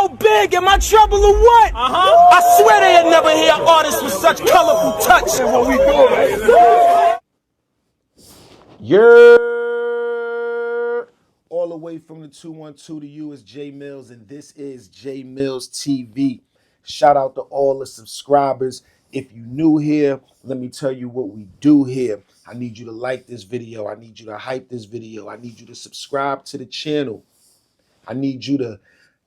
so big, am I trouble or what? I swear they had never hear artists with such colorful touch. That's what we doing. You're all the way from the 212 to you is Jae Millz, and this is Jae Millz TV. Shout out to all the subscribers. If you new here, let me tell you what we do here. I need you to like this video. I need you to hype this video. I need you to subscribe to the channel. I need you to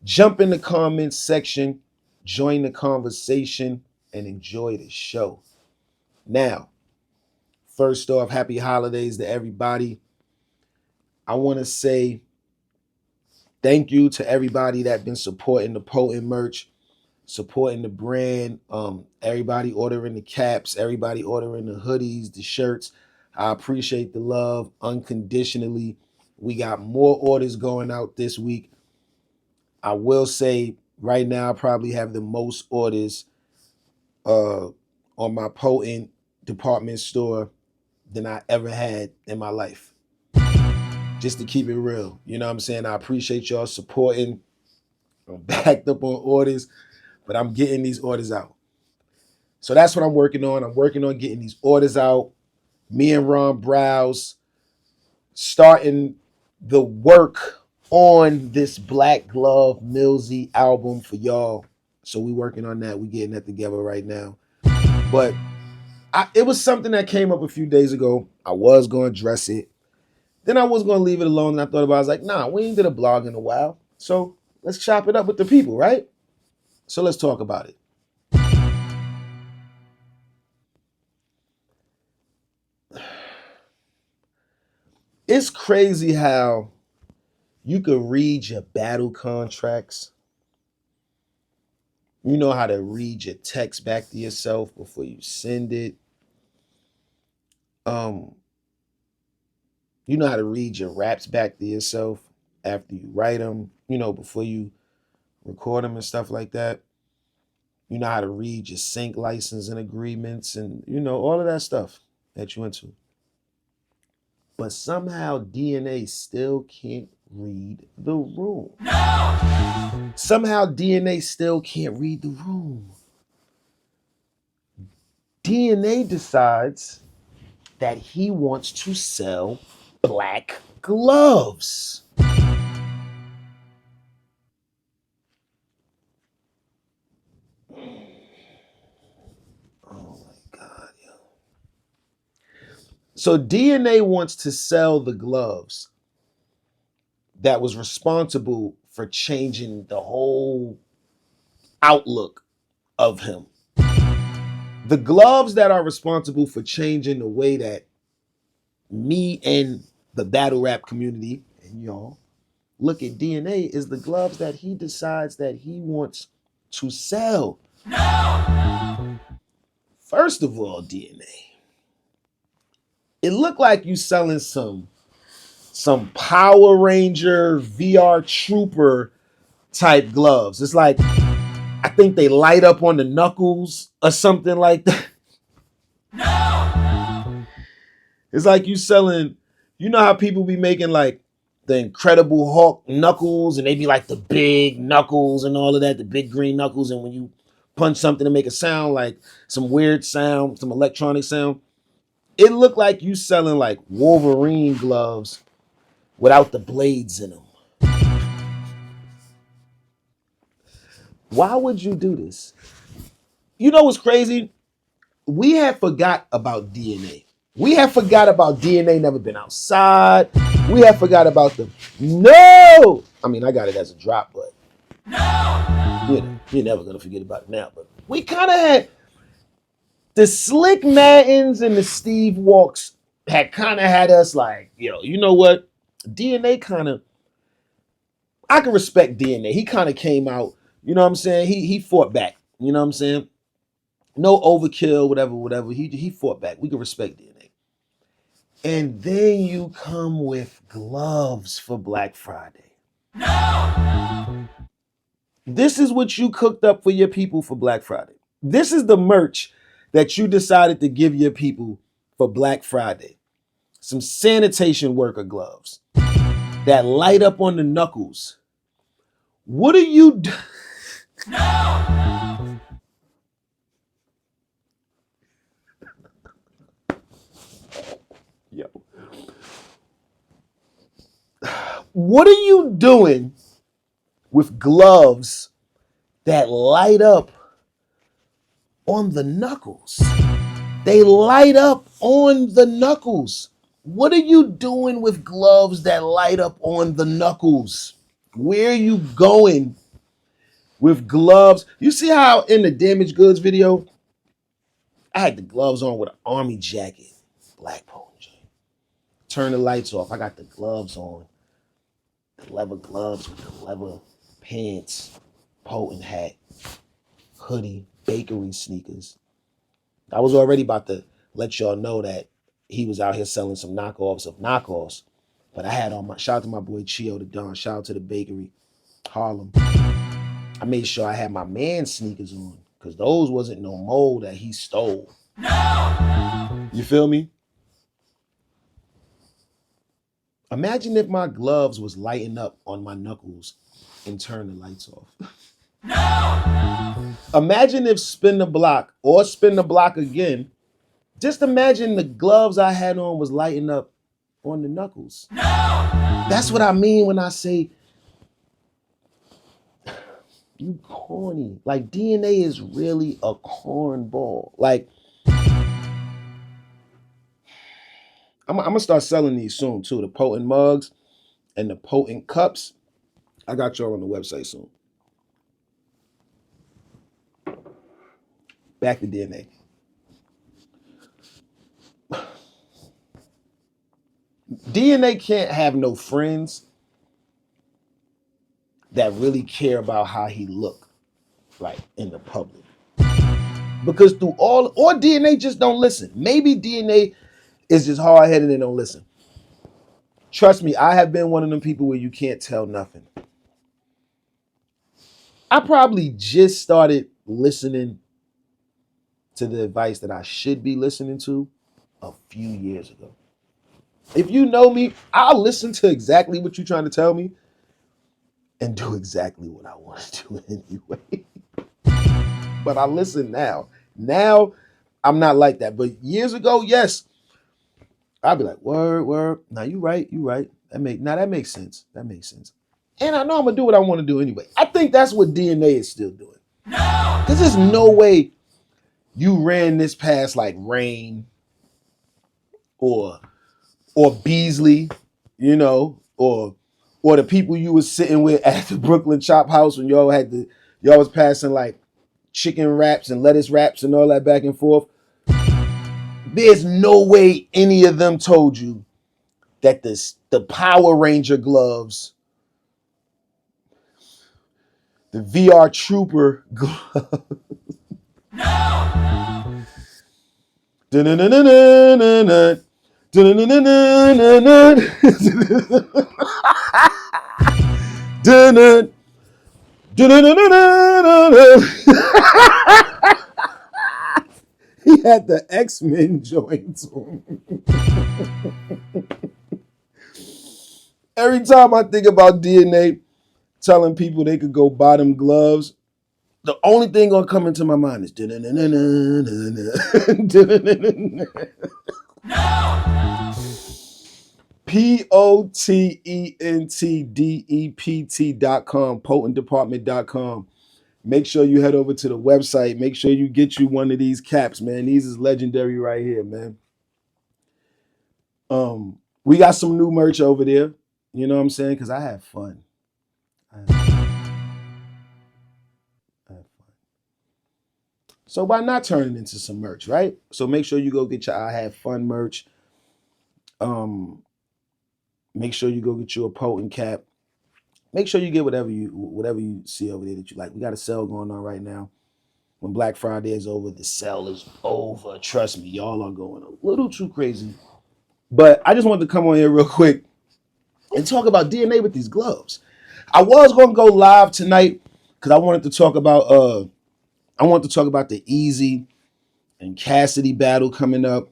jump in the comments section, join the conversation, and enjoy the show. Now, first off, happy holidays to everybody. I want to say thank you to everybody that's been supporting the Potent merch, supporting the brand, everybody ordering the caps, everybody ordering the hoodies, the shirts. I appreciate the love unconditionally. We got more orders going out this week. I will say right now I probably have the most orders on my Potent department store than I ever had in my life. Just to keep it real. You know what I'm saying? I appreciate y'all supporting. I'm backed up on orders, but I'm getting these orders out. So that's what I'm working on. I'm working on getting these orders out. Me and Ron Browse starting the work on this Black Glove Millzy album for y'all. So we working on that. We getting that together right now. But it was something that came up a few days ago. I was going to address it. Then I was going to leave it alone. And I thought about it. I was like, nah, we ain't did a blog in a while. So let's chop it up with the people, right? So let's talk about it. It's crazy how you can read your battle contracts. You know how to read your text back to yourself before you send it. You know how to read your raps back to yourself after you write them, you know, before you record them and stuff like that. You know how to read your sync license and agreements and, you know, all of that stuff that you into. But somehow DNA still can't read the room. No! Somehow DNA still can't read the room. DNA decides that he wants to sell black gloves. So DNA wants to sell the gloves that was responsible for changing the whole outlook of him. The gloves that are responsible for changing the way that me and the battle rap community and y'all look at DNA is the gloves that he decides that he wants to sell. No! First of all, DNA. It looked like you selling some Power Ranger VR Trooper type gloves. It's like, I think they light up on the knuckles or something like that. No! It's like you selling, you know how people be making like the Incredible Hulk knuckles and they be like the big knuckles and all of that, the big green knuckles. And when you punch something to make a sound, like some weird sound, some electronic sound. It looked like you selling like Wolverine gloves without the blades in them. Why would you do this? You know what's crazy? We had forgot about DNA. We had forgot about DNA never been outside. We had forgot about the no. I mean, I got it as a drop, but no. You know, you're never gonna forget about it now. But we kind of had the Slick Mattins and the Steve Walks had kind of had us like, yo, you know what? DNA kind of, I can respect DNA. He kind of came out, you know what I'm saying? He fought back, you know what I'm saying? No overkill, whatever. He fought back. We can respect DNA. And then you come with gloves for Black Friday. No! This is what you cooked up for your people for Black Friday. This is the merch that you decided to give your people for Black Friday. Some sanitation worker gloves that light up on the knuckles. What are you doing? Yo. What are you doing with gloves that light up on the knuckles? They light up on the knuckles. What are you doing with gloves that light up on the knuckles? Where are you going with gloves? You see how in the damaged goods video, I had the gloves on with an army jacket, black polo jacket. Turn the lights off. I got the gloves on, the leather gloves with the leather pants, potent hat, hoodie, bakery sneakers. I was already about to let y'all know that he was out here selling some knockoffs of knockoffs. But I had on my, shout out to my boy Chio the Don, shout out to the bakery, Harlem. I made sure I had my man sneakers on because those wasn't no mold that he stole. No! You feel me? Imagine if my gloves was lighting up on my knuckles and turn the lights off. No! Imagine if Spin the Block or Spin the Block again, just imagine the gloves I had on was lighting up on the knuckles. No! That's what I mean when I say you corny. Like DNA is really a cornball. Like I'm gonna start selling these soon too. The potent mugs and the potent cups. I got y'all on the website soon. Back to DNA. DNA can't have no friends that really care about how he look like in the public. Because through all, or DNA just don't listen. Maybe DNA is just hard-headed and don't listen. Trust me, I have been one of them people where you can't tell nothing. I probably just started listening to the advice that I should be listening to a few years ago. If you know me, I'll listen to exactly what you're trying to tell me and do exactly what I want to do anyway. But I listen now. Now, I'm not like that. But years ago, yes, I'd be like, word. Now you right. That makes sense. That makes sense. And I know I'm gonna do what I want to do anyway. I think that's what DNA is still doing. No! Because there's no way you ran this past like Rain or Beasley, you know, or the people you was sitting with at the Brooklyn Chop House when y'all was passing like chicken wraps and lettuce wraps and all that back and forth. There's no way any of them told you that the Power Ranger gloves, the VR Trooper gloves, no! He had the X-Men joints on. Every time I think about DNA telling people they could go buy them gloves, the only thing gonna come into my mind is POTENTDEPT.com, potentdepartment.com. Make sure you head over to the website. Make sure you get you one of these caps, man. These is legendary right here, man. We got some new merch over there. You know what I'm saying? Because I have fun. So why not turn it into some merch, right? So make sure you go get your I Have Fun merch. Make sure you go get you a potent cap. Make sure you get whatever you see over there that you like. We got a sale going on right now. When Black Friday is over, the sale is over. Trust me, y'all are going a little too crazy. But I just wanted to come on here real quick and talk about DNA with these gloves. I was going to go live tonight because I wanted to talk about the Easy and Cassidy battle coming up.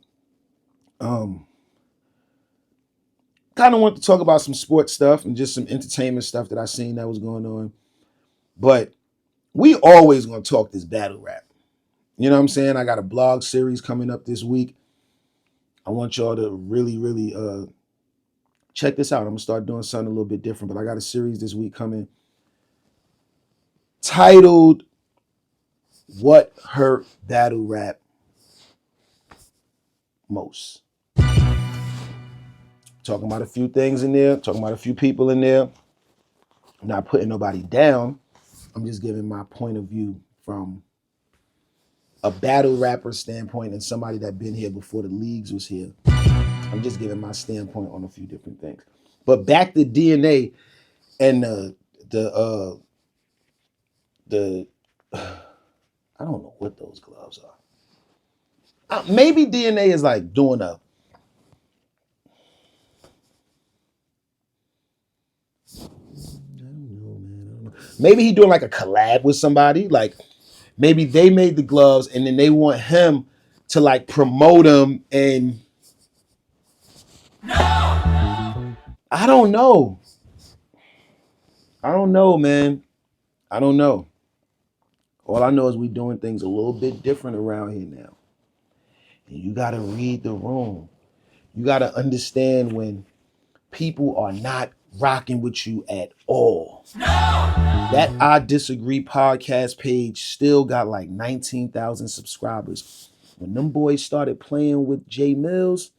Kind of want to talk about some sports stuff and just some entertainment stuff that I seen that was going on. But we always gonna talk this battle rap. You know what I'm saying? I got a blog series coming up this week. I want y'all to really check this out. I'm gonna start doing something a little bit different, but I got a series this week coming titled What Hurt Battle Rap Most. Talking about a few things in there, talking about a few people in there. I'm not putting nobody down. I'm just giving my point of view from a battle rapper standpoint and somebody that been here before the leagues was here. I'm just giving my standpoint on a few different things. But back to DNA and the I don't know what those gloves are. Maybe DNA is like doing a maybe he doing like a collab with somebody. Like maybe they made the gloves and then they want him to like promote them and I don't know. I don't know, man. I don't know. All I know is we doing things a little bit different around here now. And you got to read the room. You got to understand when people are not rocking with you at all. No! That I Disagree podcast page still got like 19,000 subscribers. When them boys started playing with Jae Millz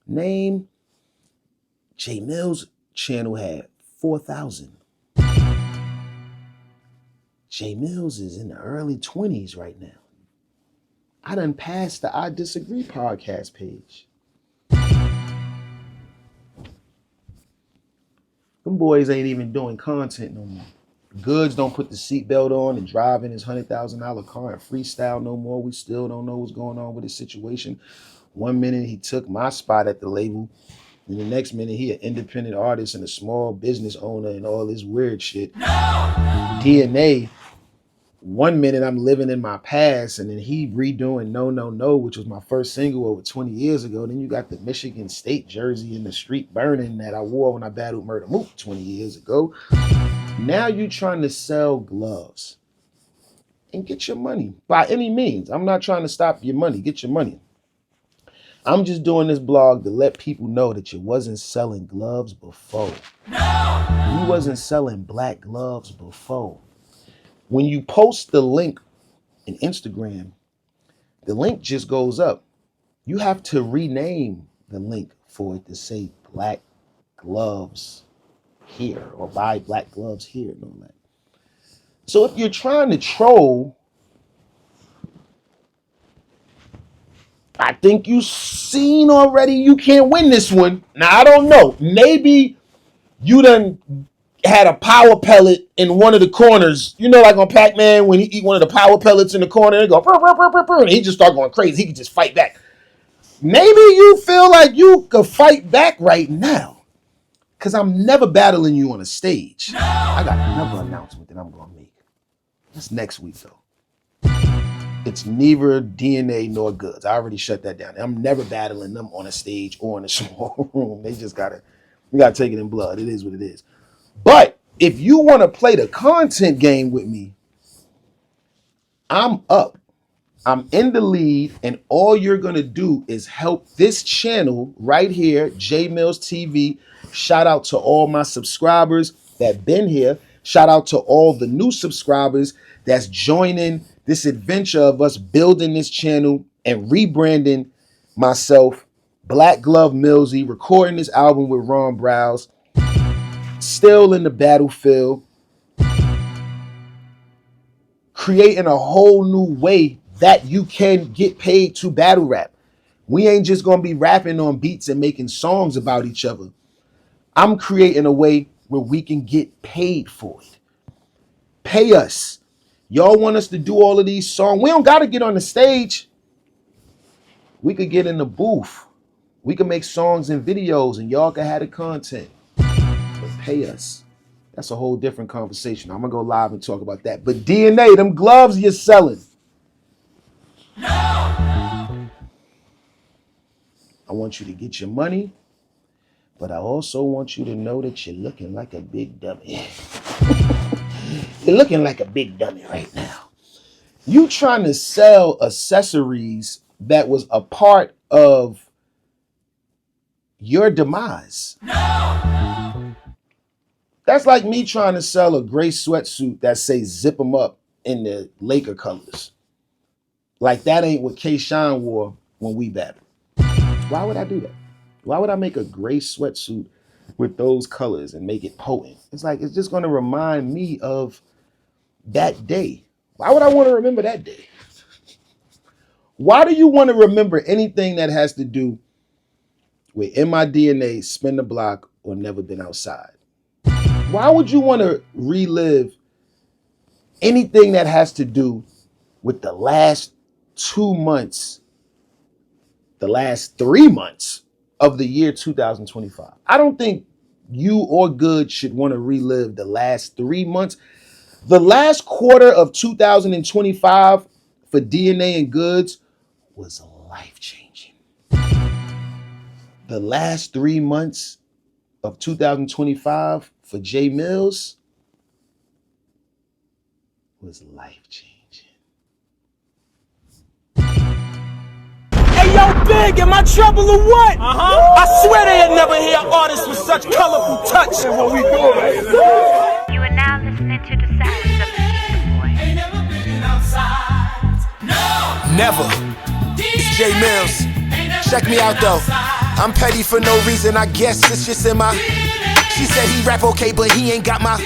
name, Jae Millz channel had 4,000. Jae Millz is in the early 20s right now. I done passed the I Disagree podcast page. Them boys ain't even doing content no more. Goods don't put the seatbelt on and drive in his $100,000 car and freestyle no more. We still don't know what's going on with his situation. One minute he took my spot at the label, and the next minute he an independent artist and a small business owner and all this weird shit. No! DNA. One minute I'm living in my past, and then he redoing No No No, which was my first single over 20 years ago. Then you got the Michigan State jersey in the street burning that I wore when I battled Murder Mook 20 years ago. Now you trying to sell gloves and get your money by any means. I'm not trying to stop your money. Get your money. I'm just doing this blog to let people know that you wasn't selling gloves before. No! You wasn't selling black gloves before. When you post the link in Instagram, the link just goes up. You have to rename the link for it to say Black Gloves Here or buy Black Gloves Here and all that. So if you're trying to troll, I think you've seen already you can't win this one. Now, I don't know. Maybe you done had a power pellet in one of the corners. You know, like on Pac-Man, when he eat one of the power pellets in the corner, and go, burr, burr, burr, burr, burr, and he just start going crazy. He can just fight back. Maybe you feel like you could fight back right now, because I'm never battling you on a stage. No! I got another announcement that I'm going to make. That's next week, though. It's neither DNA nor Goods. I already shut that down. I'm never battling them on a stage or in a small room. They just we got to take it in blood. It is what it is. But if you want to play the content game with me, I'm up. I'm in the lead, and all you're going to do is help this channel right here, Jae Millz TV. Shout out to all my subscribers that been here. Shout out to all the new subscribers that's joining this adventure of us building this channel and rebranding myself, Black Glove Millzy, recording this album with Ron Browse, still in the battlefield, creating a whole new way that you can get paid to battle rap. We ain't just gonna be rapping on beats and making songs about each other. I'm creating a way where we can get paid for it. Pay us. Y'all want us to do all of these songs. We don't gotta get on the stage. We could get in the booth. We can make songs and videos and y'all can have the content. But pay us. That's a whole different conversation. I'm gonna go live and talk about that. But DNA, them gloves you're selling. No! I want you to get your money, but I also want you to know that you're looking like a big dummy. You're looking like a big dummy right now. You trying to sell accessories that was a part of your demise. No. That's like me trying to sell a gray sweatsuit that say zip 'em up in the Laker colors. Like that ain't what K-Shine wore when we battled. Why would I do that? Why would I make a gray sweatsuit with those colors and make it potent? It's like, it's just gonna remind me of that day. Why would I want to remember that day? Why do you want to remember anything that has to do with in my DNA, spin the block, or never been outside? Why would you want to relive anything that has to do with the last 2 months, the last 3 months of the year 2025? I don't think you or Good should want to relive the last 3 months. The last quarter of 2025 for DNA and Goods was life-changing. The last 3 months of 2025 for Jae Millz was life-changing. Hey, yo, Big, am I trouble or what? I swear they had never hear artists with such colorful touch. That's what we doing. You are now listening to the sounds of the Pizza Boy. Ain't never been outside. No. Never. It's Jae Millz. Check me out though. I'm petty for no reason. I guess it's just in my. She said he rap okay, but he ain't got my.